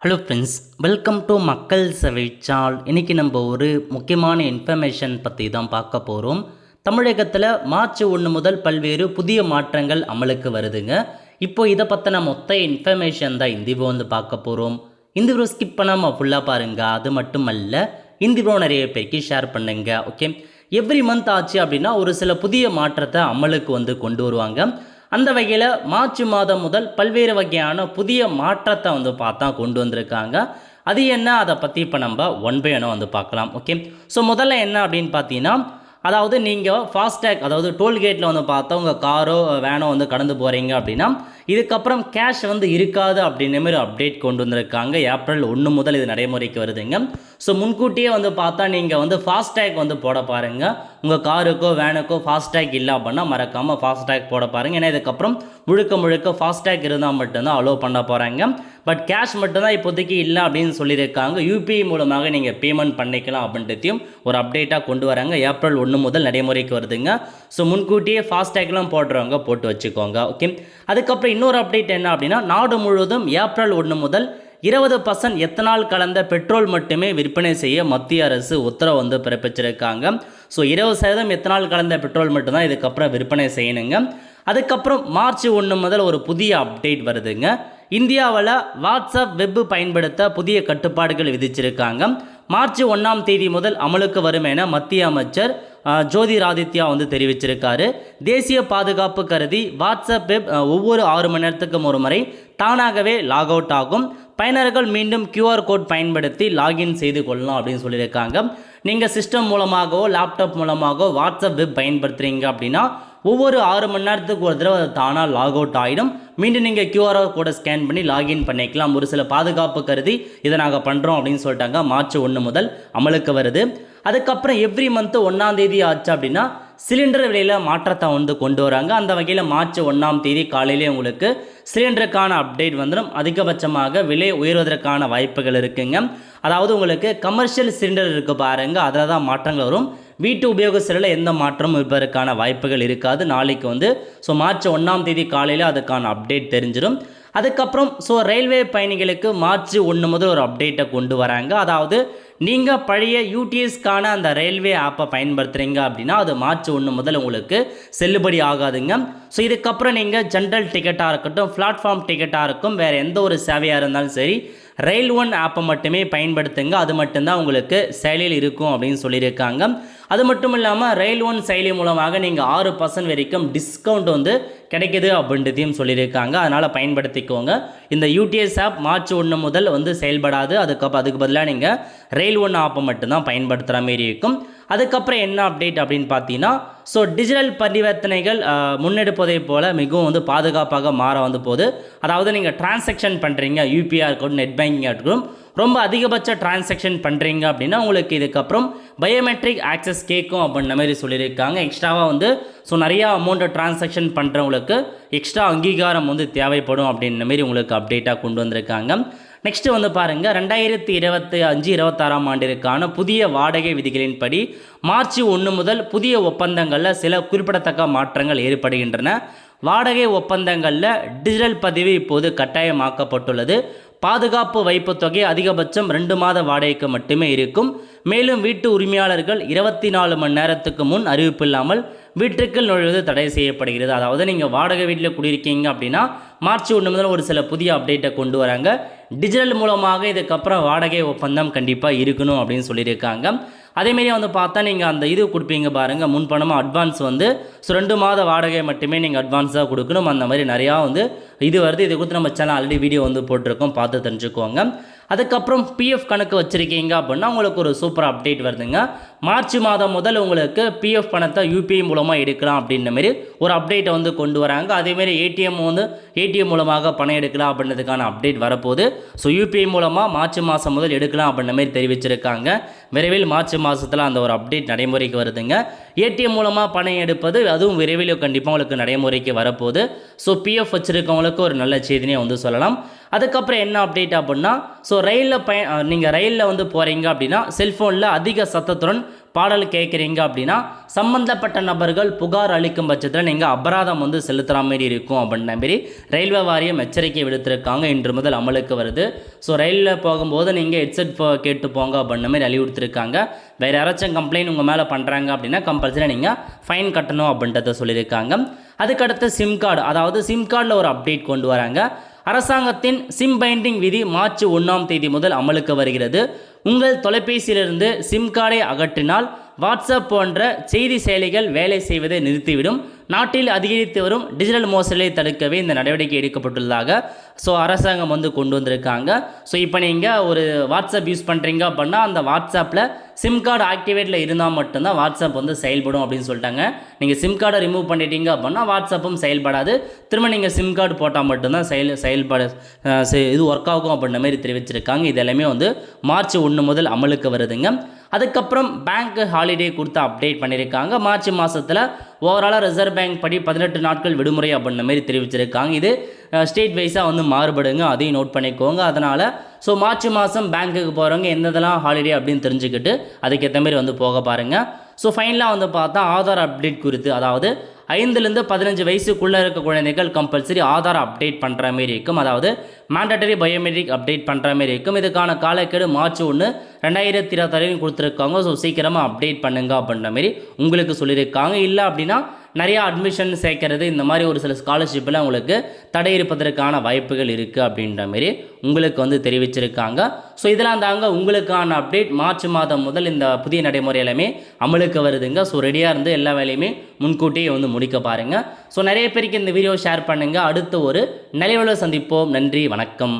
Hello friends, welcome to மக்கள் சேவைச்சால். இன்றைக்கி நம்ம ஒரு முக்கியமான இன்ஃபர்மேஷன் பற்றி தான் பார்க்க போகிறோம். தமிழகத்தில் மார்ச் 1 முதல் பல்வேறு புதிய மாற்றங்கள் அமலுக்கு வருதுங்க. இப்போ இதை பற்றின மொத்த இன்ஃபர்மேஷன் தான் இந்த வீடியோ பார்க்க போகிறோம். இந்த வீடியோ ஸ்கிப் பண்ணாமல் ஃபுல்லாக பாருங்கள். அது மட்டும் அல்ல, இந்த வீடியோ நிறைய பேருக்கு ஷேர் பண்ணுங்க. ஓகே, எவ்ரி மந்த் ஆச்சு அப்படின்னா ஒரு சில புதிய மாற்றத்தை அமலுக்கு கொண்டு வருவாங்க. அந்த வகையில் மார்ச் மாதம் முதல் பல்வேறு வகையான புதிய மாற்றத்தை பார்த்தா கொண்டு வந்திருக்காங்க. அது என்ன, அதை பற்றி இப்போ நம்ம ஒன் பை ஒன்னாக பார்க்கலாம். ஓகே, ஸோ முதல்ல என்ன அப்படின்னு பார்த்தீங்கன்னா, அதாவது நீங்கள் ஃபாஸ்டேக், அதாவது டோல்கேட்டில் பார்த்தா உங்கள் காரோ வேனோ கடந்து போகிறீங்க அப்படின்னா இதுக்கப்புறம் கேஷ் இருக்காது அப்படின்ற மாதிரி அப்டேட் கொண்டு வந்திருக்காங்க. ஏப்ரல் 1 முதல் இது நடைமுறைக்கு வருதுங்க. ஸோ முன்கூட்டியே பார்த்தா நீங்கள் ஃபாஸ்டேக் போட பாருங்கள். உங்கள் காருக்கோ வேனுக்கோ ஃபாஸ்டேக் இல்லை அப்படின்னா மறக்காமல் ஃபாஸ்டேக் போட பாருங்கள். ஏன்னா இதுக்கப்புறம் முழுக்க ஃபாஸ்டேக் இருந்தால் மட்டும்தான் அலோவ் பண்ண போகிறாங்க. பட் கேஷ் மட்டும்தான் இப்போதைக்கு இல்லை அப்படின்னு சொல்லியிருக்காங்க. யூபிஐ மூலமாக நீங்கள் பேமெண்ட் பண்ணிக்கலாம் அப்படின்றதையும் ஒரு அப்டேட்டாக கொண்டு வராங்க. ஏப்ரல் 1 முதல் நடைமுறைக்கு வருதுங்க. ஸோ முன்கூட்டியே ஃபாஸ்டேக்லாம் போடுறவங்க போட்டு வச்சுக்கோங்க. ஓகே, அதுக்கப்புறம் இன்னொரு அப்டேட் என்ன அப்படின்னா, நாடு முழுவதும் ஏப்ரல் 1 முதல் 20% எத்தனால் கலந்த பெட்ரோல் மட்டுமே விற்பனை செய்ய மத்திய அரசு உத்தரவு பிறப்பிச்சிருக்காங்க. ஸோ 20% எத்தனால் கலந்த பெட்ரோல் மட்டும்தான் இதுக்கப்புறம் விற்பனை செய்யணுங்க. அதுக்கப்புறம் மார்ச் 1 முதல் ஒரு புதிய அப்டேட் வருதுங்க. இந்தியாவில் வாட்ஸ்அப் வெப் பயன்படுத்த புதிய கட்டுப்பாடுகள் விதிச்சிருக்காங்க. மார்ச் 1ஆம் தேதி முதல் அமலுக்கு வரும் என மத்திய அமைச்சர் ஜோதிராதித்யா தெரிவிச்சிருக்காரு. தேசிய பாதுகாப்பு கருதி வாட்ஸ்அப் வெப் ஒவ்வொரு 6 மணி நேரத்துக்கும் ஒரு முறை தானாகவே லாக் அவுட் ஆகும். பயனர்கள் மீண்டும் QR கோட் பயன்படுத்தி லாகின் செய்து கொள்ளலாம் அப்படின்னு சொல்லியிருக்காங்க. நீங்கள் சிஸ்டம் மூலமாகவோ லேப்டாப் மூலமாகவோ வாட்ஸ்அப் வெப் பயன்படுத்துகிறீங்க அப்படின்னா ஒவ்வொரு 6 மணி நேரத்துக்கு ஒரு தடவை அது தானாக லாக் அவுட் ஆகிடும். மீண்டும் நீங்கள் QR கோடை ஸ்கேன் பண்ணி லாகின் பண்ணிக்கலாம். ஒரு சில பாதுகாப்பு கருதி இதை நாங்கள் பண்ணுறோம் அப்படின்னு சொல்லிட்டாங்க. மார்ச் 1 முதல் அமலுக்கு வருது. அதுக்கப்புறம் எவ்ரி மந்த்து 1ஆம் தேதி ஆச்சு அப்படின்னா சிலிண்டர் விலையில் மாற்றத்தை கொண்டு வராங்க. அந்த வகையில் மார்ச் 1ஆம் தேதி காலையிலே உங்களுக்கு சிலிண்டருக்கான அப்டேட் வந்துடும். அதிகபட்சமாக விலை உயர்வதற்கான வாய்ப்புகள் இருக்குங்க. அதாவது உங்களுக்கு கமர்ஷியல் சிலிண்டர் இருக்குது பாருங்கள், அதில் தான் மாற்றங்கள் வரும். வீட்டு உபயோக சிலிண்டரில் எந்த மாற்றமும் இருப்பதற்கான வாய்ப்புகள் இருக்காது. நாளைக்கு ஸோ மார்ச் 1ஆம் தேதி காலையில் அதுக்கான அப்டேட் தெரிஞ்சிடும். அதுக்கப்புறம் ரயில்வே பயணிகளுக்கு மார்ச் 1 முதல் ஒரு அப்டேட்டை கொண்டு வராங்க. அதாவது நீங்கள் பழைய யூடிஎஸ்க்கான அந்த ரயில்வே ஆப்பை பயன்படுத்துகிறீங்க அப்படின்னா அது மார்ச் 1 முதல் உங்களுக்கு செல்லுபடி ஆகாதுங்க. ஸோ இதுக்கப்புறம் நீங்கள் ஜென்ரல் டிக்கெட்டாக இருக்கட்டும், பிளாட்ஃபார்ம் டிக்கெட்டாக இருக்கும், வேறு எந்த ஒரு சேவையாக இருந்தாலும் சரி, ரயில் ஒன் ஆப்பை மட்டுமே பயன்படுத்துங்க. அது மட்டும்தான் உங்களுக்கு செயலில் இருக்கும் அப்படின்னு சொல்லியிருக்காங்க. அது மட்டும் இல்லாமல் ரயில் ஒன் செயலி மூலமாக நீங்கள் 6% வரைக்கும் டிஸ்கவுண்ட் கிடைக்குது அப்படின்றதையும் சொல்லியிருக்காங்க. அதனால் பயன்படுத்திக்கோங்க. இந்த யூடிஎஸ் ஆப் மார்ச் 1 முதல் செயல்படாது. அதுக்கு பதிலாக நீங்கள் ரயில் ஒன் ஆப்பை மட்டும்தான் பயன்படுத்துகிற மாரி இருக்கும். அதுக்கப்புறம் என்ன அப்டேட் அப்படின்னு பார்த்தீங்கன்னா, டிஜிட்டல் பரிவர்த்தனைகள் முன்னெடுப்பதை போல் மிகவும் பாதுகாப்பாக மாற போகுது. அதாவது நீங்கள் டிரான்சாக்ஷன் பண்ணுறீங்க, யூபிஐ இருக்கட்டும், நெட் பேங்கிங் இருக்கட்டும், ரொம்ப அதிகபட்ச டிரான்சாக்ஷன் பண்ணுறீங்க அப்படின்னா உங்களுக்கு இதுக்கப்புறம் பயோமெட்ரிக் ஆக்சஸ் கேட்கும் அப்படின்ற மாதிரி சொல்லியிருக்காங்க. எக்ஸ்ட்ராவாக நிறையா அமௌண்ட்டை டிரான்சாக்ஷன் பண்ணுறவங்களுக்கு எக்ஸ்ட்ரா அங்கீகாரம் தேவைப்படும் அப்படின்ற மாரி உங்களுக்கு அப்டேட்டாக கொண்டு வந்திருக்காங்க. நெக்ஸ்ட்டு பாருங்கள், 2025-26ஆம் ஆண்டிற்கான புதிய வாடகை விதிகளின்படி மார்ச் 1 முதல் புதிய ஒப்பந்தங்களில் சில குறிப்பிடத்தக்க மாற்றங்கள் ஏற்படுகின்றன. வாடகை ஒப்பந்தங்களில் டிஜிட்டல் பதிவு இப்போது கட்டாயமாக்கப்பட்டுள்ளது. பாதுகாப்பு வைப்பு தொகை அதிகபட்சம் 2 மாத வாடகைக்கு மட்டுமே இருக்கும். மேலும் வீட்டு உரிமையாளர்கள் 24 மணி நேரத்துக்கு முன் அறிவிப்பு இல்லாமல் வீட்டுக்குள் நுழைவது தடை செய்யப்படுகிறது. அதாவது நீங்கள் வாடகை வீட்டில் குடியிருக்கீங்க அப்படின்னா மார்ச் 1 முதல் ஒரு சில புதிய அப்டேட்டை கொண்டு வராங்க. டிஜிட்டல் மூலமாக இதுக்கப்புறம் வாடகை ஒப்பந்தம் கண்டிப்பாக இருக்கணும் அப்படின்னு சொல்லியிருக்காங்க. அதேமாரி பார்த்தா நீங்கள் அந்த இது கொடுப்பீங்க பாருங்கள், முன்பணமாக அட்வான்ஸ் 2 மாத வாடகை மட்டுமே நீங்கள் அட்வான்ஸாக கொடுக்கணும். அந்த மாதிரி நிறையா இது வருது. இதை கொடுத்து நம்ம சேனல் ஆல்ரெடி வீடியோ போட்டிருக்கோம், பார்த்து தெரிஞ்சுக்கோங்க. அதுக்கப்புறம் பிஎஃப் கணக்கு வச்சுருக்கீங்க அப்படின்னா உங்களுக்கு ஒரு சூப்பர் அப்டேட் வருதுங்க. மார்ச் மாதம் முதல் உங்களுக்கு பிஎஃப் பணத்தை யூபிஐ மூலமாக எடுக்கலாம் அப்படின்ற மாரி ஒரு அப்டேட்டை கொண்டு வராங்க. அதேமாரி ஏடிஎம் மூலமாக பணம் எடுக்கலாம் அப்படின்றதுக்கான அப்டேட் வரப்போகுது. யூபிஐ மூலமாக மார்ச் மாதம் முதல் எடுக்கலாம் அப்படின்ற மாதிரி தெரிவிச்சிருக்காங்க. விரைவில் மார்ச் மாதத்தில் அந்த ஒரு அப்டேட் நடைமுறைக்கு வருதுங்க. ஏடிஎம் மூலமாக பணம் எடுப்பது அதுவும் விரைவில் கண்டிப்பாக உங்களுக்கு நடைமுறைக்கு வரப்போகுது. பிஎஃப் வச்சுருக்கவங்களுக்கு ஒரு நல்ல செய்தினே சொல்லலாம். அதுக்கப்புறம் என்ன அப்டேட் அப்படின்னா, ரயிலில் நீங்கள் ரயிலில் போகிறீங்க அப்படின்னா செல்ஃபோனில் அதிக சத்தத்துடன் பாடல் கேட்குறீங்க அப்படின்னா சம்பந்தப்பட்ட நபர்கள் புகார் அளிக்கும் பட்சத்தில் நீங்கள் அபராதம் வந்து செலுத்துகிற மாதிரி இருக்கும் அப்படின்ற மாரி ரயில்வே வாரியம் எச்சரிக்கை விடுத்திருக்காங்க. இன்று முதல் அமலுக்கு வருது. ஸோ ரயிலில் போகும்போது நீங்கள் ஹெட்செட் கேட்டு போங்க அப்படின்ற மாதிரி அறிவுறுத்திருக்காங்க. வேறு யாராச்சும் கம்ப்ளைண்ட் உங்கள் மேலே பண்ணுறாங்க அப்படின்னா கம்பல்சரி நீங்கள் ஃபைன் கட்டணும் அப்படின்றத சொல்லியிருக்காங்க. அதுக்கடுத்து சிம் கார்டு, அதாவது சிம் கார்டில் ஒரு அப்டேட் கொண்டு வராங்க. அரசாங்கத்தின் சிம் பைண்டிங் விதி மார்ச் 1 முதல் அமலுக்கு வருகிறது. உங்கள் தொலைபேசியிலிருந்து சிம் கார்டை அகற்றினால் வாட்ஸ்அப் போன்ற செய்தி செயலிகள் வேலை செய்வதை நிறுத்திவிடும். நாட்டில் அதிகரித்து வரும் டிஜிட்டல் மோசடியை தடுக்கவே இந்த நடவடிக்கை எடுக்கப்பட்டுள்ளதாக அரசாங்கம் வந்து கொண்டு வந்திருக்காங்க. ஸோ இப்போ நீங்கள் ஒரு வாட்ஸ்அப் யூஸ் பண்ணுறீங்க அப்படின்னா அந்த வாட்ஸ்அப்பில் சிம் கார்டு ஆக்டிவேட்டில் இருந்தால் மட்டும்தான் வாட்ஸ்அப் வந்து செயல்படும் அப்படின்னு சொல்லிட்டாங்க. நீங்கள் சிம் கார்டை ரிமூவ் பண்ணிட்டீங்க அப்படின்னா வாட்ஸ்அப்பும் செயல்படாது. திரும்ப நீங்கள் சிம் கார்டு போட்டால் மட்டும்தான் இது ஒர்க் ஆகும் அப்படின்ற மாதிரி தெரிவிச்சிருக்காங்க. இது எல்லாமே வந்து மார்ச் 1 முதல் அமலுக்கு வருதுங்க. அதுக்கப்புறம் பேங்க் ஹாலிடே கொடுத்து அப்டேட் பண்ணியிருக்காங்க. மார்ச் மாதத்தில் ஓவராலாக ரிசர்வ் பேங்க் படி 18 நாட்கள் விடுமுறை அப்படின்ற மாதிரி தெரிவிச்சிருக்காங்க. இது ஸ்டேட் வைஸாக வந்து மாறுபடுங்க, அதையும் நோட் பண்ணிக்கோங்க. அதனால் மார்ச் மாதம் பேங்க்குக்கு போகிறவங்க எந்ததெல்லாம் ஹாலிடே அப்படின்னு தெரிஞ்சுக்கிட்டு அதுக்கேற்ற மாதிரி வந்து போக பாருங்கள். ஃபைனலாக வந்து பார்த்தா ஆதார் அப்டேட் குறித்து, அதாவது 5லேருந்து 15 வயசுக்குள்ளே இருக்க குழந்தைகள் கம்பல்சரி ஆதார் அப்டேட் பண்ணுற மாரி இருக்கும். அதாவது மேண்டட்டரி பயோமெட்ரிக் அப்டேட் பண்ணுற மாரி இருக்கும். இதுக்கான காலக்கெடு மார்ச் 1, 2026 கொடுத்துருக்காங்க. சீக்கிரமாக அப்டேட் பண்ணுங்க அப்படின்ற மாரி உங்களுக்கு சொல்லியிருக்காங்க. இல்லை அப்படின்னா நிறையா அட்மிஷன் சேர்க்கறது, இந்த மாதிரி ஒரு சில ஸ்காலர்ஷிப்பில் உங்களுக்கு தடை இருப்பதற்கான வாய்ப்புகள் இருக்குது அப்படின்ற மாரி உங்களுக்கு வந்து தெரிவிச்சிருக்காங்க. இதெல்லாம் தாங்க உங்களுக்கான அப்டேட். மார்ச் மாதம் முதல் இந்த புதிய நடைமுறை எல்லாமே அமலுக்கு வருதுங்க. ரெடியாக இருந்து எல்லா வேலையுமே முன்கூட்டியே வந்து முடிக்க பாருங்கள். நிறைய பேருக்கு இந்த வீடியோ ஷேர் பண்ணுங்கள். அடுத்த ஒரு நிலைவில் சந்திப்போம். நன்றி, வணக்கம்.